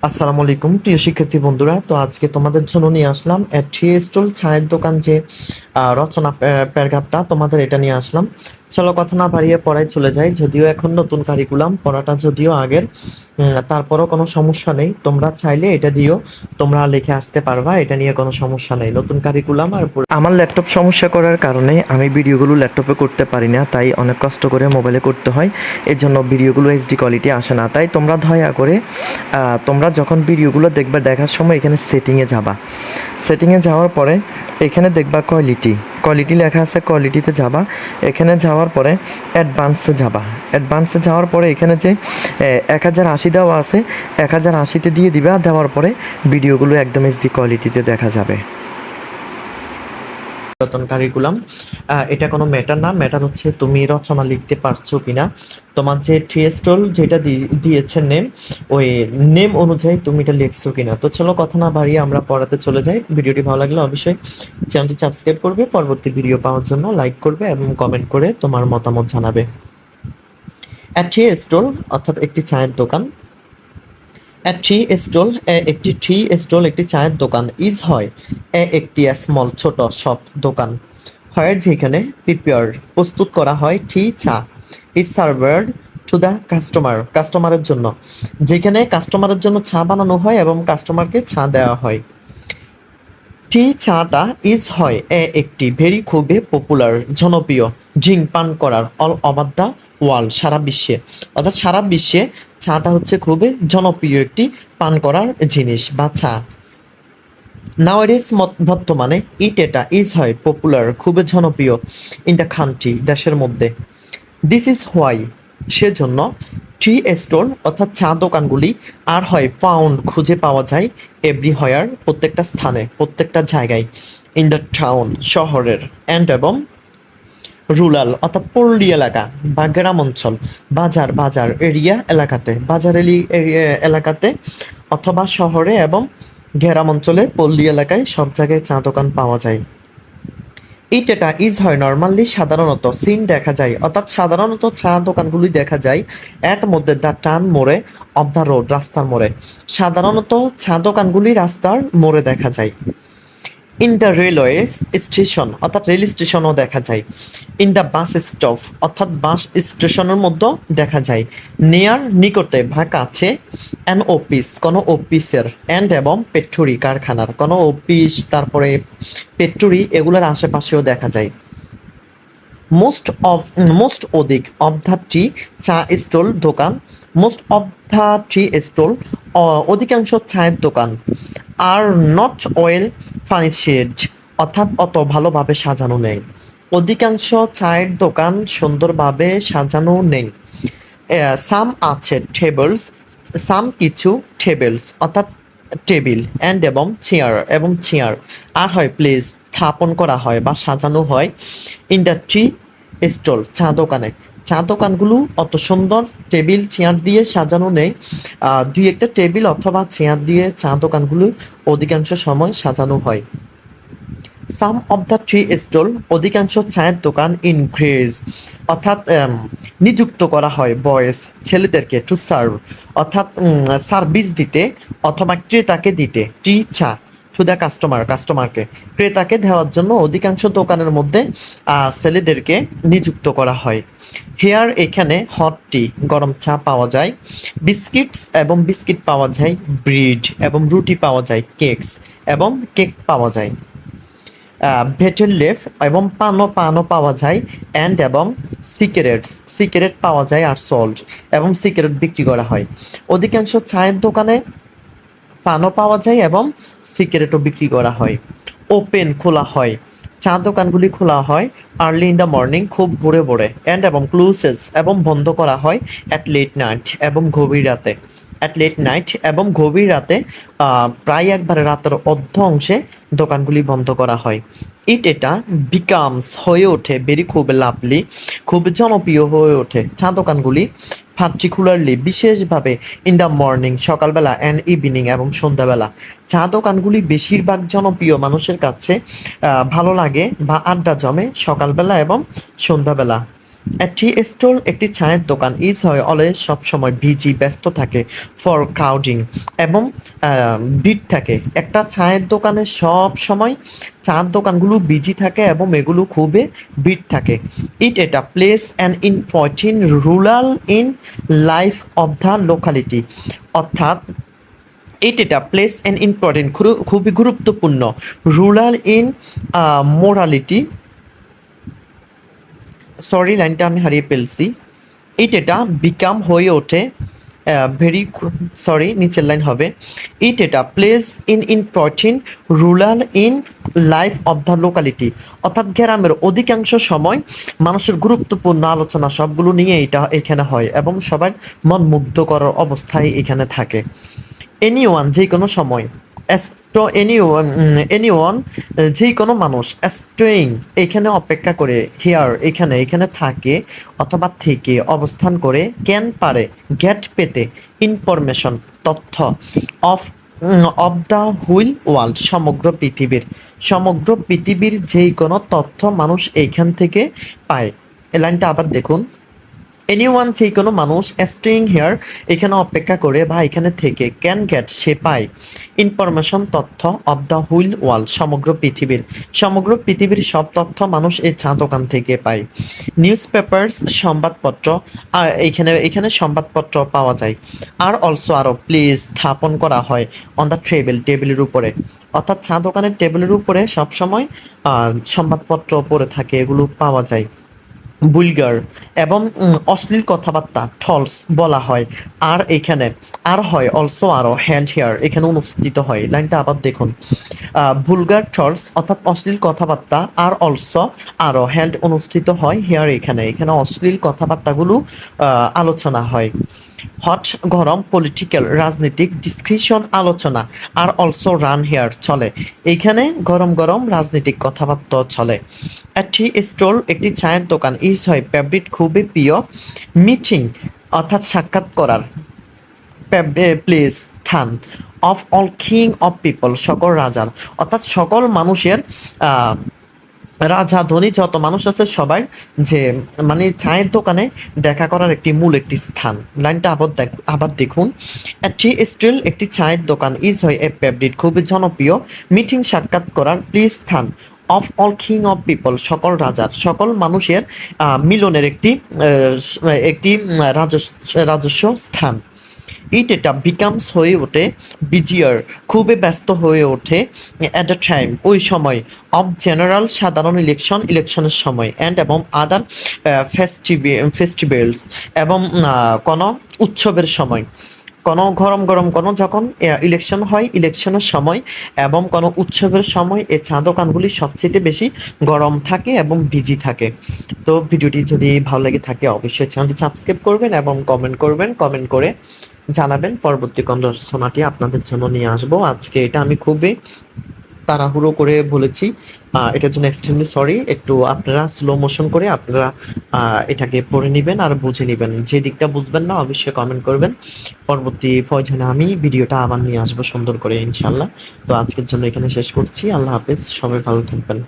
আসসালামু আলাইকুম প্রিয় শিক্ষার্থী বন্ধুরা। তো আজকে তোমাদের জন্য নিয়ে আসলাম ট্রি স্টল চায়ের দোকান যে রচনা প্যারাগ্রাফটা তোমাদের এটা নিয়ে আসলাম। চলো কথা না বাড়িয়ে পড়ায় চলে যাই। যদিও এখন নতুন কারিকুলাম, পড়াটা যদিও আগের, তারপরও কোনো সমস্যা নেই। তোমরা চাইলে এটা দিও, তোমরা লিখে আসতে পারবা, এটা নিয়ে কোনো সমস্যা নেই। নতুন কারিকুলাম আর আমার ল্যাপটপ সমস্যা করার কারণে আমি ভিডিওগুলো ল্যাপটপে করতে পারি না, তাই অনেক কষ্ট করে মোবাইলে করতে হয়। এর জন্য ভিডিওগুলো এইচডি কোয়ালিটি আসে না। তাই তোমরা দয়া করে তোমরা যখন ভিডিওগুলো দেখবে, দেখার সময় এখানে সেটিংয়ে যাবা। সেটিংয়ে যাওয়ার পরে এখানে দেখবা কোয়ালিটি লেখা আছে, কোয়ালিটিতে যাবা। এখানে যাওয়ার পরে অ্যাডভান্সে যাবা। অ্যাডভান্সে যাওয়ার পরে এখানে যে 1080 দেওয়া আছে, 1080তে দিয়ে দিবা। দেওয়ার পরে ভিডিওগুলো একদম এইচডি কোয়ালিটিতে দেখা যাবে। নতুন কারিকুলাম, এটা কোনো ম্যাটার না। ম্যাটার হচ্ছে তুমি রচনা লিখতে পারছো কিনা। তোমার যে ট্রি স্টল যেটা দিয়েছে নেম, ওই নেম অনুযায়ী তুমি এটা লিখছো কিনা। তো চলো কথা না বাড়িয়ে আমরা পড়াতে চলে যাই। ভিডিওটি ভালো লাগলে অবশ্যই চ্যানেলটি সাবস্ক্রাইব করবে, পরবর্তী ভিডিও পাওয়ার জন্য লাইক করবে এবং কমেন্ট করে তোমার মতামত জানাবে। ট্রি স্টল অর্থাৎ একটি চায়ের দোকান। একটি ট্রি স্টল একটি চায়ের দোকান। ইজ হয় একটি স্মল ছোট শপ দোকান। হয় যেখানে প্রিপেয়ার প্রস্তুত করা হয় টি চা। ইজ সার্ভার্ড টু দ্য কাস্টমারের জন্য, যেখানে কাস্টমারের জন্য চা বানানো হয় এবং কাস্টমারকে চা দেওয়া হয়। টি চাটা ইজ হয় একটি ভেরি খুবই পপুলার জনপ্রিয় ড্রিঙ্ক পান করার অল ওভার দ্য ওয়ার্ল্ড সারা বিশ্বে। অর্থাৎ সারা বিশ্বে চাটা হচ্ছে খুবই জনপ্রিয় একটি পান করার জিনিস বা চা। নাওয়াডেজ বর্তমানে এটা ইজ হয় পপুলার খুবই জনপ্রিয় ইন দ্য কান্ট্রি দেশের মধ্যে। দিস ইজ হোয়াই সেজন্য ট্রি স্টল অর্থাৎ চা দোকানগুলি আর হয় ফাউন্ড খুঁজে পাওয়া যায় এভরিহয়ার প্রত্যেকটা স্থানে, প্রত্যেকটা জায়গায়। ইন দ্য টাউন শহরের, অ্যান্ড এবং রুরাল অর্থাৎ পল্লী এলাকা বা গ্রাম অঞ্চল, বাজার এরিয়া এলাকাতে, এলাকাতে অথবা শহরে এবং গ্রাম অঞ্চলে, পল্লী এলাকায় সব জায়গায় চা দোকান পাওয়া যায়। এটা ইজ হয় নর্মালি সাধারণত, সিন দেখা যায় অর্থাৎ সাধারণত চা দোকানগুলি দেখা যায় এর মধ্যে দ্য টার্ন মোড়ে অফ দ্য রোড রাস্তার মোড়ে। সাধারণত চা দোকানগুলি রাস্তার মোড়ে দেখা যায়। ইন দ্য রেলওয়ে স্টেশন অর্থাৎ রেল স্টেশনও দেখা যায়। ইন দ্য বাস স্টপ অর্থাৎ বাস স্টেশনের মধ্যেও দেখা যায়। নিয়ার নিকটে বা কাছে, অ্যান অফিস কোনো অফিসের, অ্যান্ড এবং পেট্রোরি কারখানার কোনো অফিস, তারপরে পেট্রোরি এগুলোর আশেপাশেও দেখা যায়। মোস্ট অধিক of the tree cha stall দোকান, most of the tree stall অধিকাংশ চায়ের দোকান আর নট ওয়েল ফার্নিশড অর্থাৎ অত ভালোভাবে সাজানো নেই। অধিকাংশ চায়ের দোকান সুন্দরভাবে সাজানো নেই। সাম আছে টেবলস, সাম কিছু টেবলস অর্থাৎ টেবিল, অ্যান্ড এবং চেয়ার আর হয় প্লেস স্থাপন করা হয় বা সাজানো হয় ইন দ্য ট্রি স্টল চা দোকানে। চা দোকানগুলো অত সুন্দর টেবিল চেয়ার দিয়ে সাজানো নেই। দুই একটা টেবিল অথবা চেয়ার দিয়ে চা দোকানগুলো অধিকাংশ সময় সাজানো হয়। সাম অফ দ্য ট্রি স্টল অধিকাংশ চায়ের দোকান ইনক্রিজ অর্থাৎ নিযুক্ত করা হয় বয়েস ছেলেদেরকে টু সার্ভ অর্থাৎ সার্ভিস দিতে অথবা ক্রেতাকে দিতে টি চা টু দ্য কাস্টমারকে ক্রেতাকে দেওয়ার জন্য অধিকাংশ দোকানের মধ্যে ছেলেদেরকে নিযুক্ত করা হয়। হেয়ার এখানে হট টি গরম চা পাওয়া যায়। বিস্কিট পাওয়া যায়। ব্রেড এবং রুটি পাওয়া যায়। কেক পাওয়া যায়। ভেটের লেফ এবং পানও পাওয়া যায়। অ্যান্ড এবং সিগারেট পাওয়া যায় আর সল্ট এবং সিগারেট বিক্রি করা হয়। অধিকাংশ চায়ের দোকানে পানও পাওয়া যায় এবং সিগারেটও বিক্রি করা হয়। ওপেন খোলা হয়, চা দোকানগুলি খোলা হয় আর্লি ইন দ্য মর্নিং খুব ভোরে অ্যান্ড এবং ক্লোজেস এবং বন্ধ করা হয় অ্যাট লেট নাইট এবং গভীর রাতে প্রায় একবারে রাতের অর্ধ অংশে দোকানগুলি বন্ধ করা হয়। এটা বিকামস হয়ে ওঠে ভেরি খুব লাভলি খুব জনপ্রিয় হয়ে ওঠে চা দোকানগুলি পার্টিকুলারলি বিশেষভাবে ইন দ্য মর্নিং সকালবেলা অ্যান্ড ইভিনিং এবং সন্ধ্যাবেলা। চা দোকানগুলি বেশিরভাগ জনপ্রিয় মানুষের কাছে ভালো লাগে বা আড্ডা জমে সকালবেলা এবং সন্ধ্যাবেলা। টি স্টল একটি চায়ের দোকান ইজ হয় অলওয়েজ সবসময় বিজি ব্যস্ত থাকে ফর ক্রাউডিং এবং ভিড় থাকে। একটা চায়ের দোকানে সব সময় চায়ের দোকানগুলো বিজি থাকে এবং এগুলো খুবই ভিড় থাকে। এটা place an important rural in life of the locality, অর্থাৎ এটা প্লেস অ্যান ইম্পর্টেন্ট খুবই গুরুত্বপূর্ণ রুরাল ইন মোরালিটি, সরি লাইনটা আমি হারিয়ে ফেলছি। এটা বিকাম হয়ে ওঠে ভেরি সরি নিচের লাইন হবে এটা place in important rural in life of the locality, অর্থাৎ গ্রামের অধিকাংশ সময় মানুষের গুরুত্বপূর্ণ আলোচনা সবগুলো নিয়ে এটা এখানে হয় এবং সবার মন মুগ্ধ করার অবস্থায় এখানে থাকে। এনিওয়ান যে কোনো সময়, এনিওয়ান যে কোনো মানুষ, স্টেইং এখানে অপেক্ষা করে, হিয়ার এখানে এখানে থাকে অথবা থেকে অবস্থান করে, ক্যান পারে, গেট পেতে, ইনফরমেশন তথ্য, of of the wheel world সমগ্র পৃথিবীর যে কোনো তথ্য মানুষ এইখান থেকে পায়। এই লাইনটা আবার দেখুন, এনিওয়ান যে কোনো মানুষ স্টেইং হিয়ার এখানে অপেক্ষা করে বা এখানে থেকে, ক্যান গেট সে পায়, ইনফরমেশন তথ্য, অফ দ্য হুইল ওয়ার্ল্ড সমগ্র পৃথিবীর সব তথ্য মানুষ এই চা দোকান থেকে পায়। নিউজ পেপার্স সংবাদপত্র, আর এখানে সংবাদপত্র পাওয়া যায়। আর অলসো আরও প্লেস স্থাপন করা হয় অন দ্য টেবিলের উপরে, অর্থাৎ চা দোকানের টেবিলের উপরে সবসময় সংবাদপত্র পড়ে থাকে, এগুলো পাওয়া যায়। বুলগার এবং অশ্লীল কথাবার্তা টলস বলা হয়। আর এখানে আর হয় অলসো আরও হ্যান্ড হেয়ার এখানে অনুষ্ঠিত হয়। লাইনটা আবার দেখুন, ভুলগার টলস অর্থাৎ অশ্লীল কথাবার্তা, আর অলসো আরও হ্যান্ড অনুষ্ঠিত হয় হেয়ার এখানে এখানে অশ্লীল কথাবার্তাগুলো আলোচনা হয়। হট গরম পলিটিক্যাল রাজনৈতিক ডিসক্রিশন আলোচনা, আর অলসো রান হেয়ার চলে এইখানে গরম গরম রাজনৈতিক কথাবার্তা চলে। একটি স্টল একটি চায়ের দোকান ইজ হয় ফেভারিট খুবই প্রিয়, মিটিং অর্থাৎ সাক্ষাৎ করার, প্লেস স্থান, of all king of people সকল রাজার, অর্থাৎ সকল মানুষের রাজা ধনী যত মানুষ আছে সবাই যে মানে চায়ের দোকানে দেখা করার একটি মূল একটি স্থান। লাইনটা আবার দেখুন, একটি স্টিল একটি চায়ের দোকান ইজ হয় এ ফেভারিট খুবই জনপ্রিয়, মিটিং সাক্ষাৎ করার প্লেস স্থান, of all king of people সকল রাজার সকল মানুষের মিলনের একটি রাজস্ব স্থান। এটা বিকামস হয়ে ওঠে বিজিয়ার খুবই ব্যস্ত হয়ে ওঠে, অ্যাট দ্য টাইম ওই সময়, অফ জেনারেল সাধারণ ইলেকশনের সময়, অ্যান্ড এবং আদার ফেস্টিভ্যালস এবং কোনো উৎসবের সময়, কোনো গরম গরম কোনো যখন ইলেকশন হয় ইলেকশনের সময় এবং কোনো উৎসবের সময় এই চা দোকানগুলি সবচেয়ে বেশি গরম থাকে এবং বিজি থাকে। তো ভিডিওটি যদি ভালো লেগে থাকে অবশ্যই চ্যানেলটি সাবস্ক্রাইব করবেন এবং কমেন্ট করে জানাবেন পরবর্তী কোন রচনাটি আপনাদের জন্য নিয়ে আসবো। আজকে এটা আমি খুবই তাড়াহুড়ো করে বলেছি, এটার জন্য এক্সট্রিমলি সরি। একটু আপনারা স্লো মোশন করে আপনারা এটাকে পড়ে নেবেন আর বুঝে নেবেন, যে দিকটা বুঝবেন না অবশ্যই কমেন্ট করবেন, পরবর্তী প্রয়োজনে আমি ভিডিওটা আবার নিয়ে আসবো সুন্দর করে ইনশাল্লাহ। তো আজকের জন্য এখানে শেষ করছি, আল্লাহ হাফেজ, সবাই ভালো থাকবেন।